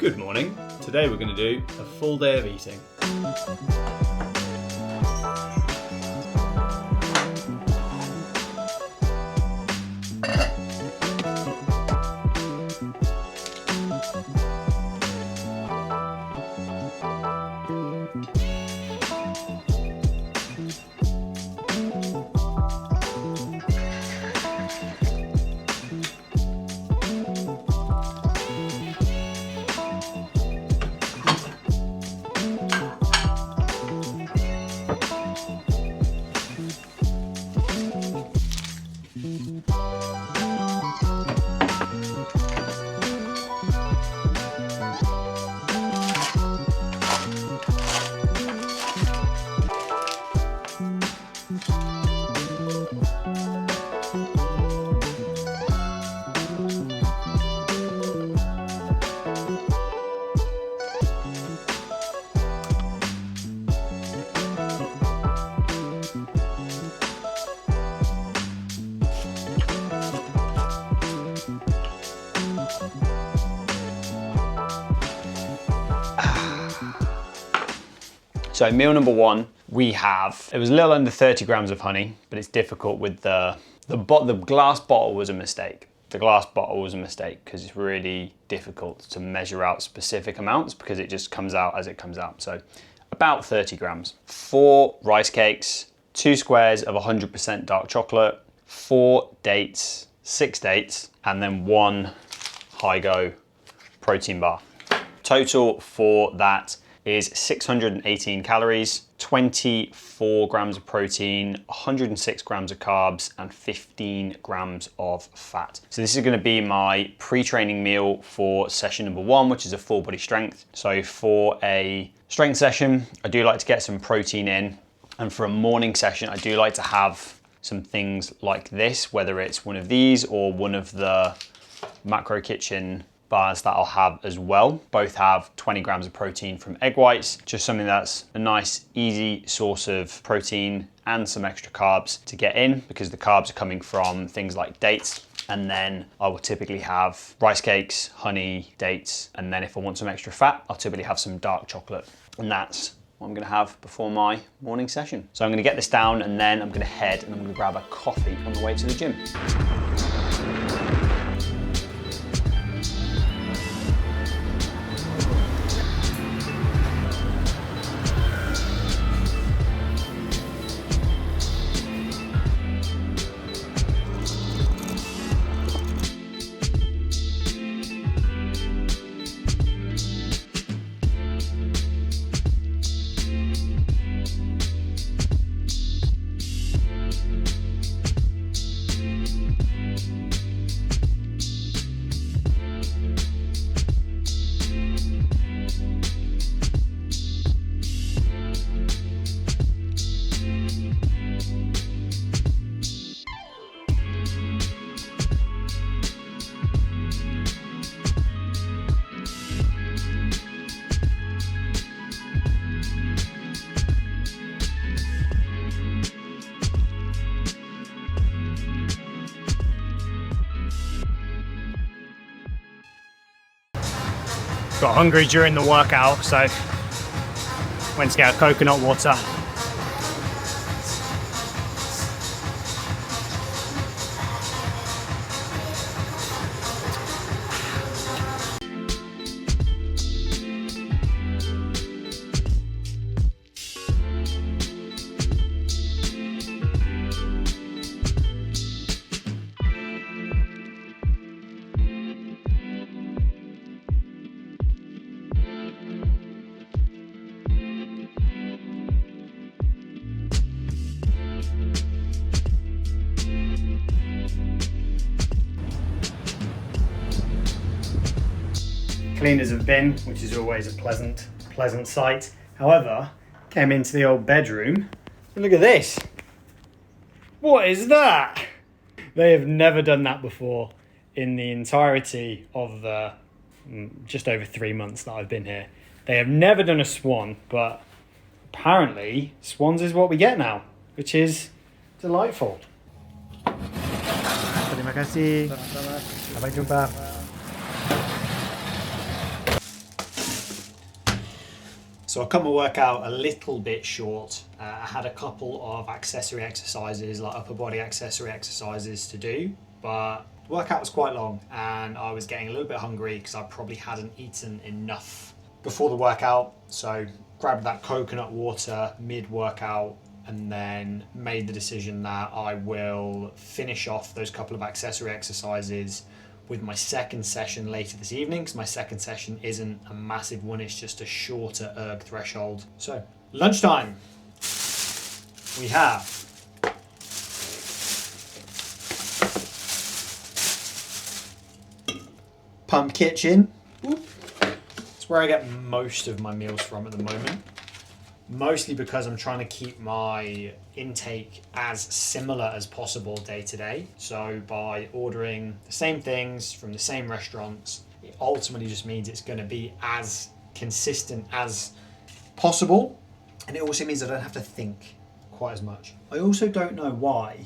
Good morning. Today we're going to do a full day of eating. So meal number one, we have, it was a little under 30 grams of honey, but it's difficult with the glass bottle was a mistake. The glass bottle was a mistake because it's really difficult to measure out specific amounts because it just comes out as it comes out. So about 30 grams. 4 rice cakes, 2 squares of 100% dark chocolate, 4 dates, 6 dates, and then 1 HYROX protein bar. Total for that is 618 calories, 24 grams of protein, 106 grams of carbs, and 15 grams of fat. So this is going to be my pre-training meal for session number 1, which is a full body strength. So for a strength session, I do like to get some protein in. And for a morning session, I do like to have some things like this, whether it's one of these or one of the Macro Kitchen bars that I'll have as well. Both have 20 grams of protein from egg whites, just something that's a nice, easy source of protein and some extra carbs to get in because the carbs are coming from things like dates. And then I will typically have rice cakes, honey, dates, and then if I want some extra fat, I'll typically have some dark chocolate. And that's what I'm gonna have before my morning session. So I'm gonna get this down and then I'm gonna head and I'm gonna grab a coffee on the way to the gym. Got hungry during the workout, so went to get a coconut water. Clean as a bin, which is always a pleasant sight. However, came into the old bedroom and look at this. What is that? They have never done that before in the entirety of the just over 3 months that I've been here. They have never done a swan, but apparently swans is what we get now, which is delightful. Terima kasih. Sampai jumpa. So I cut my workout a little bit short. I had a couple of accessory exercises, like upper body accessory exercises to do, but the workout was quite long and I was getting a little bit hungry because I probably hadn't eaten enough before the workout. So grabbed that coconut water mid-workout and then made the decision that I will finish off those couple of accessory exercises with my second session later this evening, because my second session isn't a massive one, it's just a shorter erg threshold. So, lunchtime, we have Pump Kitchen. It's where I get most of my meals from at the moment. Mostly because I'm trying to keep my intake as similar as possible day to day. So by ordering the same things from the same restaurants, it ultimately just means it's going to be as consistent as possible. And it also means I don't have to think quite as much. I also don't know why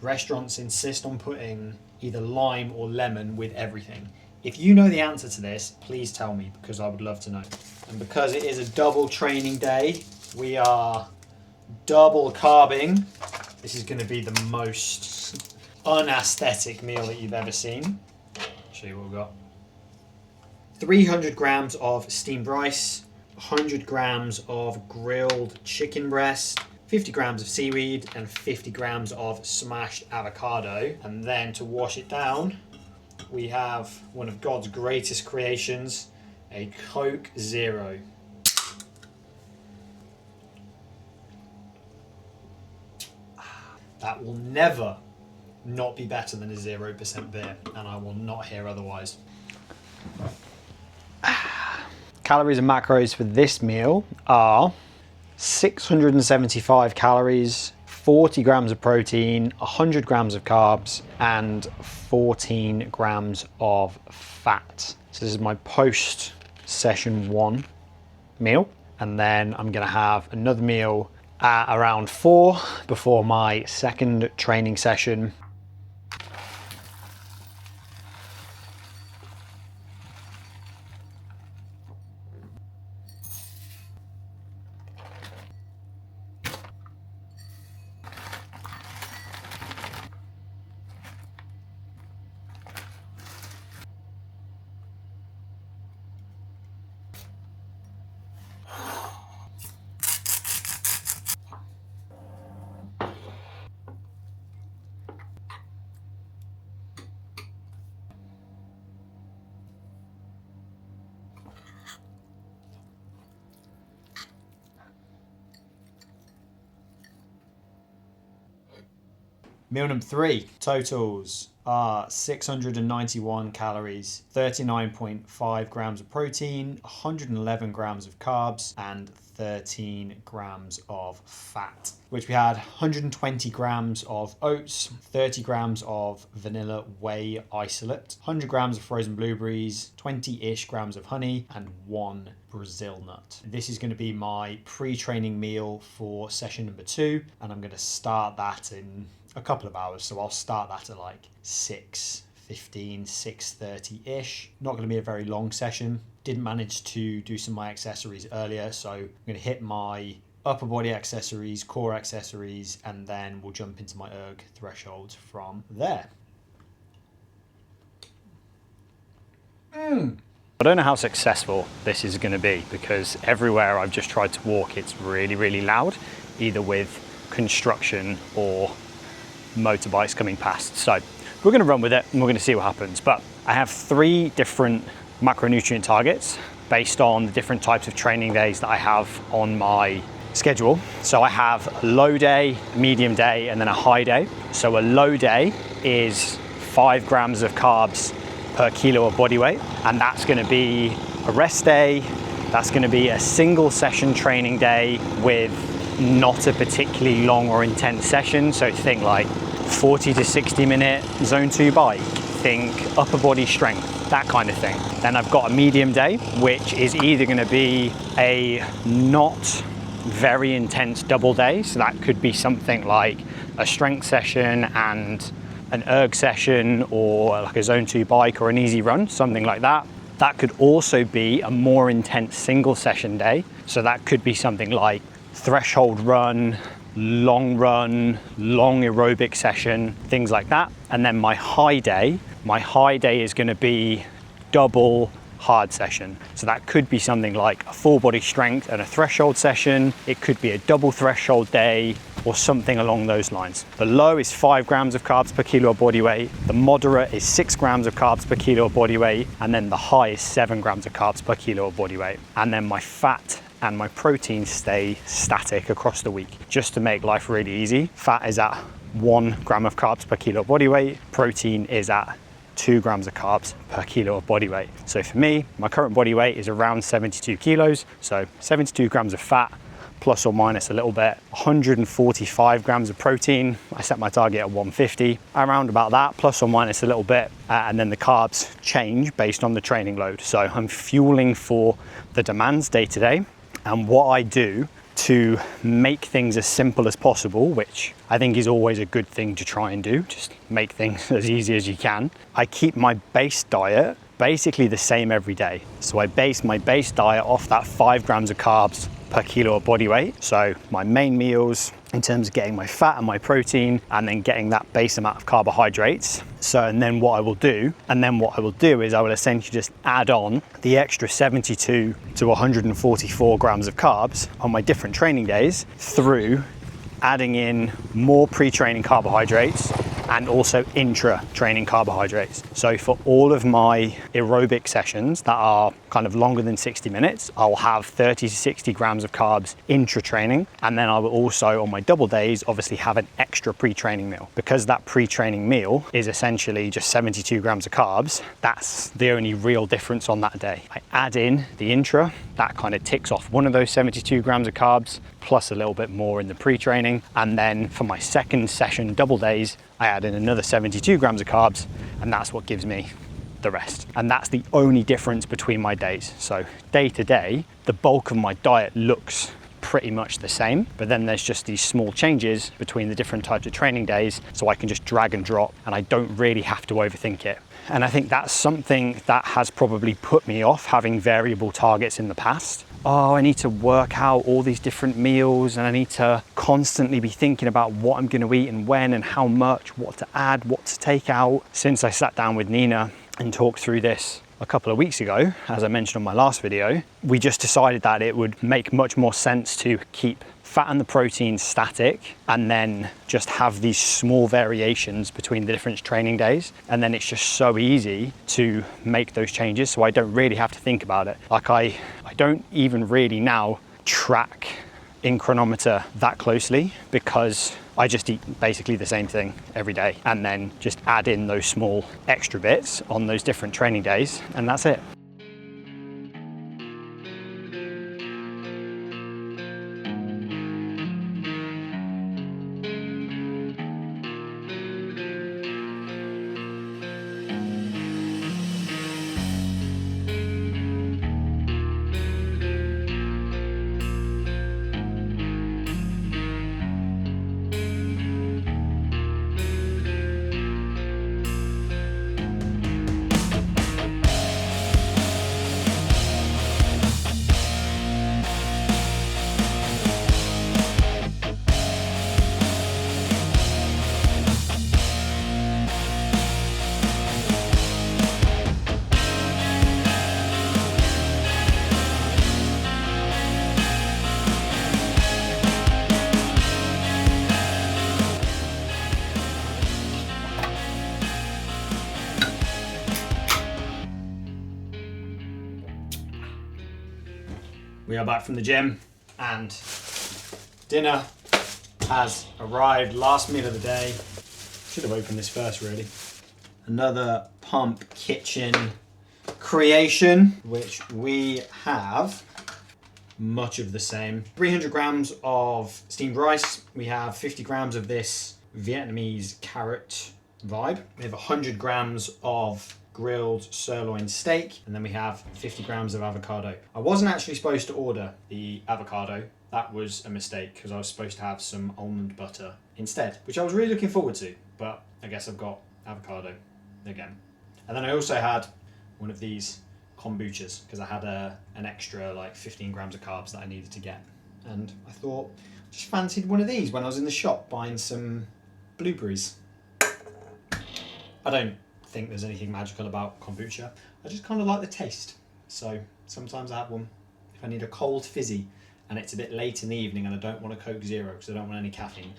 restaurants insist on putting either lime or lemon with everything. If you know the answer to this, please tell me, because I would love to know. And because it is a double training day, we are double carbing. This is going to be the most unaesthetic meal that you've ever seen. I'll show you what we've got. 300 grams of steamed rice, 100 grams of grilled chicken breast, 50 grams of seaweed, and 50 grams of smashed avocado. And then to wash it down, we have one of God's greatest creations, a Coke Zero. That will never not be better than a 0% beer, and I will not hear otherwise. Calories and macros for this meal are 675 calories, 40 grams of protein, 100 grams of carbs, and 14 grams of fat. So this is my post session 1 meal, and then I'm gonna have another meal at around 4 before my second training session. Meal number 3, totals are 691 calories, 39.5 grams of protein, 111 grams of carbs, and 13 grams of fat, which we had 120 grams of oats, 30 grams of vanilla whey isolate, 100 grams of frozen blueberries, 20-ish grams of honey, and 1 Brazil nut. This is going to be my pre-training meal for session number 2, and I'm going to start that in a couple of hours. So I'll start that at like 6:15, 6:30-ish. Not going to be a very long session. Didn't manage to do some of my accessories earlier, so I'm going to hit my upper body accessories, core accessories, and then we'll jump into my erg threshold from there. I don't know how successful this is going to be, because everywhere I've just tried to walk, it's really, really loud, either with construction or motorbikes coming past. So we're going to run with it and we're going to see what happens. But I have 3 different macronutrient targets based on the different types of training days that I have on my schedule. So I have a low day, a medium day, and then a high day. So a low day is 5 grams of carbs per kilo of body weight, and that's going to be a rest day. That's going to be a single session training day with not a particularly long or intense session. So think like 40 to 60 minute zone 2 bike, think upper body strength, that kind of thing. Then I've got a medium day, which is either going to be a not very intense double day. So that could be something like a strength session and an erg session, or like a zone 2 bike or an easy run, something like that. That could also be a more intense single session day. So that could be something like threshold run, long aerobic session, things like that. And then my high day is going to be double hard session. So that could be something like a full body strength and a threshold session. It could be a double threshold day or something along those lines. The low is 5 grams of carbs per kilo of body weight. The moderate is 6 grams of carbs per kilo of body weight. And then the high is 7 grams of carbs per kilo of body weight. And then my fat and my protein stay static across the week, just to make life really easy. Fat is at 1 gram of carbs per kilo of body weight. Protein is at 2 grams of carbs per kilo of body weight. So for me, my current body weight is around 72 kilos. So 72 grams of fat, plus or minus a little bit, 145 grams of protein. I set my target at 150, around about that, plus or minus a little bit. And then the carbs change based on the training load. So I'm fueling for the demands day to day. And what I do to make things as simple as possible, which I think is always a good thing to try and do, just make things as easy as you can. I keep my base diet basically the same every day. So I base my base diet off that 5 grams of carbs per kilo of body weight. So my main meals in terms of getting my fat and my protein, and then getting that base amount of carbohydrates. So, and then what I will do is I will essentially just add on the extra 72 to 144 grams of carbs on my different training days through adding in more pre-training carbohydrates and also intra-training carbohydrates. So for all of my aerobic sessions that are kind of longer than 60 minutes, I'll have 30 to 60 grams of carbs intra-training. And then I will also, on my double days, obviously have an extra pre-training meal. Because that pre-training meal is essentially just 72 grams of carbs, that's the only real difference on that day. I add in the intra, that kind of ticks off one of those 72 grams of carbs, plus a little bit more in the pre-training. And then for my second session double days, I add in another 72 grams of carbs, and that's what gives me the rest. And that's the only difference between my days. So day to day, the bulk of my diet looks pretty much the same, but then there's just these small changes between the different types of training days, so I can just drag and drop, and I don't really have to overthink it. And I think that's something that has probably put me off having variable targets in the past. Oh, I need to work out all these different meals, and I need to constantly be thinking about what I'm going to eat and when and how much, what to add, what to take out. Since I sat down with Nina and talked through this a couple of weeks ago, as I mentioned on my last video, we just decided that it would make much more sense to keep fat and the protein static and then just have these small variations between the different training days. And then it's just so easy to make those changes, so I don't really have to think about it. Like I don't even really now track in chronometer that closely, because I just eat basically the same thing every day and then just add in those small extra bits on those different training days, and that's it. We are back from the gym and dinner has arrived. Last meal of the day. Should have opened this first, really. Another Pump Kitchen creation, which we have much of the same. 300 grams of steamed rice. We have 50 grams of this Vietnamese carrot vibe. We have 100 grams of grilled sirloin steak, and then we have 50 grams of avocado. I wasn't actually supposed to order the avocado. That was a mistake, because I was supposed to have some almond butter instead, which I was really looking forward to, but I guess I've got avocado again. And then I also had one of these kombuchas because I had an extra like 15 grams of carbs that I needed to get. And I thought, just fancied one of these when I was in the shop buying some blueberries. I don't think there's anything magical about kombucha. I just kind of like the taste. So sometimes I have one if I need a cold fizzy and it's a bit late in the evening and I don't want a Coke Zero because I don't want any caffeine.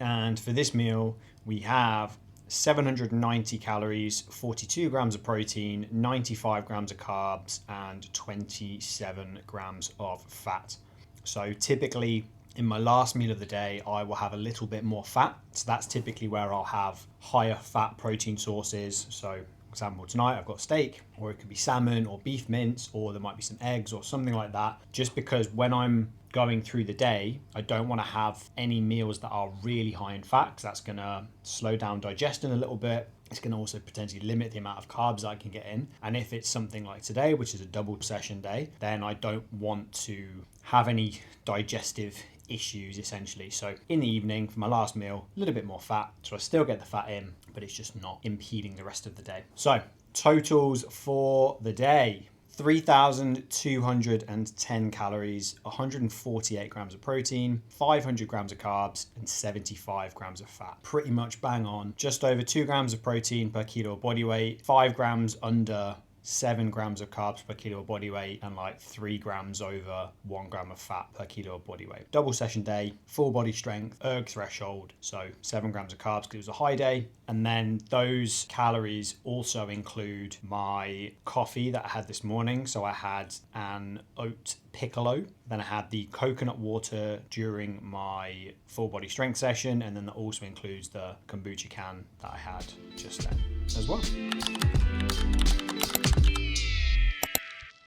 And for this meal, we have 790 calories, 42 grams of protein, 95 grams of carbs, and 27 grams of fat. So typically in my last meal of the day, I will have a little bit more fat. So that's typically where I'll have higher fat protein sources. So for example, tonight I've got steak, or it could be salmon or beef mince, or there might be some eggs or something like that. Just because when I'm going through the day, I don't want to have any meals that are really high in fat, because that's going to slow down digestion a little bit. It's going to also potentially limit the amount of carbs I can get in. And if it's something like today, which is a double session day, then I don't want to have any digestive issues essentially. So in the evening for my last meal, a little bit more fat, so I still get the fat in, but it's just not impeding the rest of the day. So totals for the day: 3,210 calories, 148 grams of protein, 500 grams of carbs, and 75 grams of fat. Pretty much bang on. Just over 2 grams of protein per kilo of body weight, 5 grams under 7 grams of carbs per kilo of body weight, and like 3 grams over 1 gram of fat per kilo of body weight. Double session day, full body strength, erg threshold, so 7 grams of carbs because it was a high day. And then those calories also include my coffee that I had this morning. So I had an oat piccolo, then I had the coconut water during my full body strength session, and then that also includes the kombucha can that I had just then as well.